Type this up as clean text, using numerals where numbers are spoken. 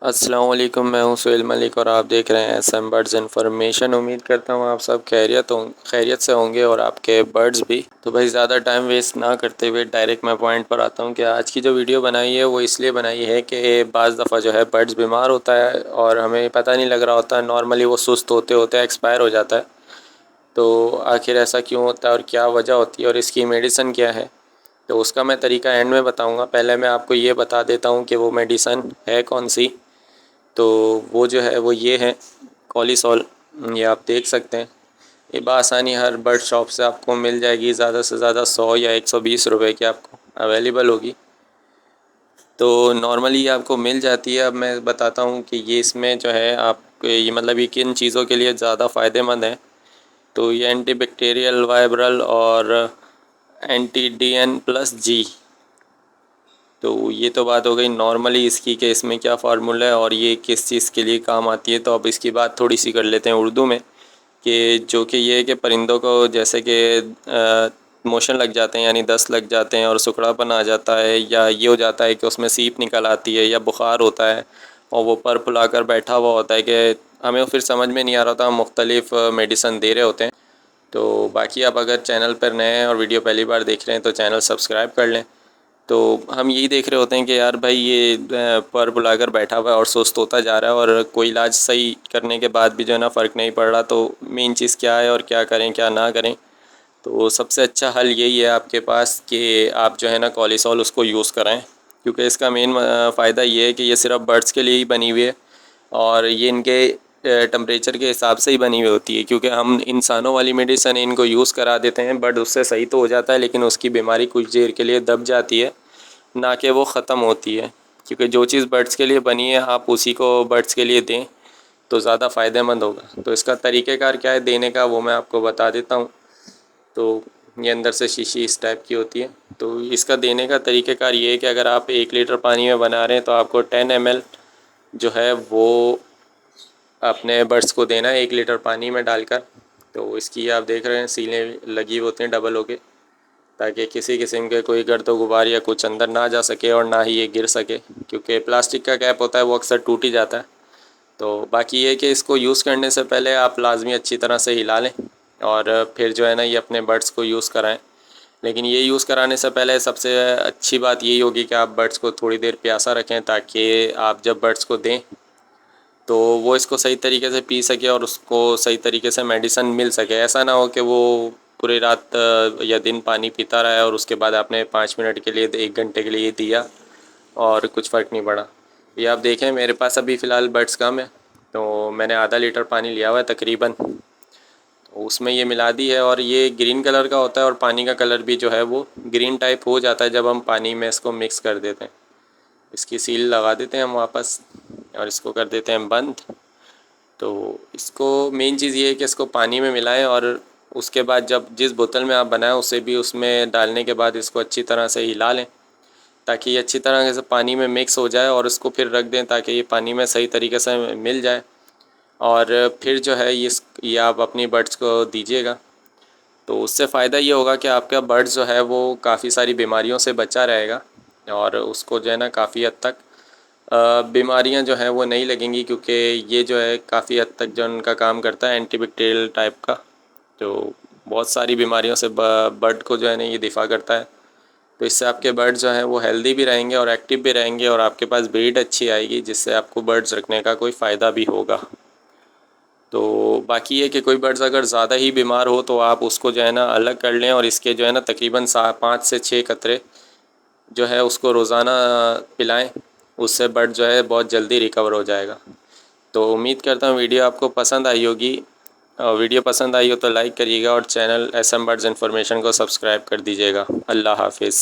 अस्सलाम वालेकुम, मैं हूं सुहेल मलिक और आप देख रहे हैं एसएम बर्ड्स इन्फॉर्मेशन। उम्मीद करता हूं आप सब खैरियत से होंगे और आपके बर्ड्स भी। तो भाई ज़्यादा टाइम वेस्ट ना करते हुए डायरेक्ट मैं पॉइंट पर आता हूं कि आज की जो वीडियो बनाई है वो इसलिए बनाई है कि बाज़ दफ़ा जो है बर्ड्स बीमार होता है और हमें पता नहीं लग रहा होता है। नॉर्मली वो सुस्त होते होते एक्सपायर हो जाता है। तो आखिर ऐसा क्यों होता है और क्या वजह होती है और इसकी मेडिसिन क्या है, तो उसका मैं तरीका एंड में बताऊँगा। पहले मैं आपको ये बता देता हूँ कि वो मेडिसन है कौन सी। तो वो जो है वो ये है कॉलीसॉल। ये आप देख सकते हैं, ये बआसानी हर बर्ड शॉप से आपको मिल जाएगी। ज़्यादा से ज़्यादा 100 या 120 रुपए की आपको अवेलेबल होगी। तो नॉर्मली ये आपको मिल जाती है। अब मैं बताता हूँ कि ये इसमें जो है आप ये मतलब ये किन चीज़ों के लिए ज़्यादा फ़ायदेमंद है। तो ये एंटीबैक्टीरियल, वाइब्रल और एंटी DN+G। तो ये तो बात हो गई नॉर्मली इसकी कि इसमें क्या फार्मूला है और ये किस चीज़ के लिए काम आती है। तो अब इसकी बात थोड़ी सी कर लेते हैं उर्दू में, कि जो कि ये है कि परिंदों को जैसे कि मोशन लग जाते हैं, यानी दस्त लग जाते हैं और सुखड़ापन आ जाता है, या ये हो जाता है कि उसमें सीप निकल आती है, या बुखार होता है और वो पर फुलाकर बैठा हुआ होता है कि हमें फिर समझ में नहीं आ रहा होता, हम मुख्तलिफ मेडिसन दे रहे होते हैं। तो बाकी आप अगर चैनल पर नए हैं और वीडियो पहली बार देख रहे हैं तो चैनल सब्सक्राइब कर लें। तो हम यही देख रहे होते हैं कि यार भाई ये पर बुलाकर बैठा हुआ है और सुस्त होता जा रहा है और कोई इलाज सही करने के बाद भी जो है ना फ़र्क नहीं पड़ रहा। तो मेन चीज़ क्या है और क्या करें क्या ना करें। तो सबसे अच्छा हल यही है आपके पास कि आप जो है ना कॉलीसॉल उसको यूज़ कराएं, क्योंकि इसका मेन फ़ायदा ये है कि ये सिर्फ बर्ड्स के लिए ही बनी हुई है और ये इनके टेम्परेचर के हिसाब से ही बनी हुई होती है। क्योंकि हम इंसानों वाली मेडिसिन इनको यूज़ करा देते हैं, बट उससे सही तो हो जाता है लेकिन उसकी बीमारी कुछ देर के लिए दब जाती है, ना कि वो ख़त्म होती है। क्योंकि जो चीज़ बर्ड्स के लिए बनी है आप उसी को बर्ड्स के लिए दें तो ज़्यादा फ़ायदेमंद होगा। तो इसका तरीक़ेकार क्या है देने का वो मैं आपको बता देता हूँ। तो ये अंदर से शीशी इस टाइप की होती है। तो इसका देने का तरीक़ेकार ये है कि अगर आप 1 लीटर पानी में बना रहे हैं तो आपको 10 ml जो है वो अपने बर्ड्स को देना है 1 लीटर पानी में डालकर। तो इसकी आप देख रहे हैं सीलें लगी होती हैं डबल होके, ताकि किसी किस्म के कोई गर्द गुबार या कुछ अंदर ना जा सके और ना ही ये गिर सके, क्योंकि प्लास्टिक का कैप होता है वो अक्सर टूट ही जाता है। तो बाकी ये कि इसको यूज़ करने से पहले आप लाजमी अच्छी तरह से हिला लें और फिर जो है ना ये अपने बर्ड्स को यूज़ कराएं। लेकिन ये यूज़ कराने से पहले सबसे अच्छी बात यही होगी कि आप बर्ड्स को थोड़ी देर प्यासा रखें, ताकि आप जब बर्ड्स को दें तो वो इसको सही तरीके से पी सके और उसको सही तरीके से मेडिसिन मिल सके। ऐसा ना हो कि वो पूरी रात या दिन पानी पीता रहा है और उसके बाद आपने 5 मिनट के लिए 1 घंटे के लिए दिया और कुछ फ़र्क नहीं पड़ा। ये आप देखें मेरे पास अभी फ़िलहाल बर्ड्स कम है, तो मैंने आधा लीटर पानी लिया हुआ है तकरीबन, तो उसमें ये मिला दी है। और ये ग्रीन कलर का होता है और पानी का कलर भी जो है वो ग्रीन टाइप हो जाता है जब हम पानी में इसको मिक्स कर देते हैं। इसकी सील लगा देते हैं हम वापस और इसको कर देते हैं बंद। तो इसको मेन चीज़ ये है कि इसको पानी में मिलाएं और उसके बाद जब जिस बोतल में आप बनाएं उसे भी उसमें डालने के बाद इसको अच्छी तरह से हिला लें, ताकि ये अच्छी तरह से पानी में मिक्स हो जाए, और इसको फिर रख दें ताकि ये पानी में सही तरीके से मिल जाए। और फिर जो है ये आप अपनी बर्ड्स को दीजिएगा। तो उससे फ़ायदा ये होगा कि आपका बर्ड जो है वो काफ़ी सारी बीमारियों से बचा रहेगा और उसको जो है ना काफ़ी हद तक बीमारियां जो हैं वो नहीं लगेंगी, क्योंकि ये जो है काफ़ी हद तक जो उनका काम करता है एंटीबैक्टीरियल टाइप का। तो बहुत सारी बीमारियों से बर्ड को जो है ना ये दिफा करता है। तो इससे आपके बर्ड जो हैं वो हेल्दी भी रहेंगे और एक्टिव भी रहेंगे और आपके पास ब्रीड अच्छी आएगी, जिससे आपको बर्ड्स रखने का कोई फ़ायदा भी होगा। तो बाकी ये कि कोई बर्ड्स अगर ज़्यादा ही बीमार हो तो आप उसको जो है ना अलग कर लें और इसके जो है ना तकरीबन 5 से 6 कतरे जो है उसको रोज़ाना पिलाएं। उससे बर्ड जो है बहुत जल्दी रिकवर हो जाएगा। तो उम्मीद करता हूँ वीडियो आपको पसंद आई होगी, और वीडियो पसंद आई हो तो लाइक करिएगा और चैनल एसएम बर्ड्स इन्फॉर्मेशन को सब्सक्राइब कर दीजिएगा। अल्लाह हाफिज़।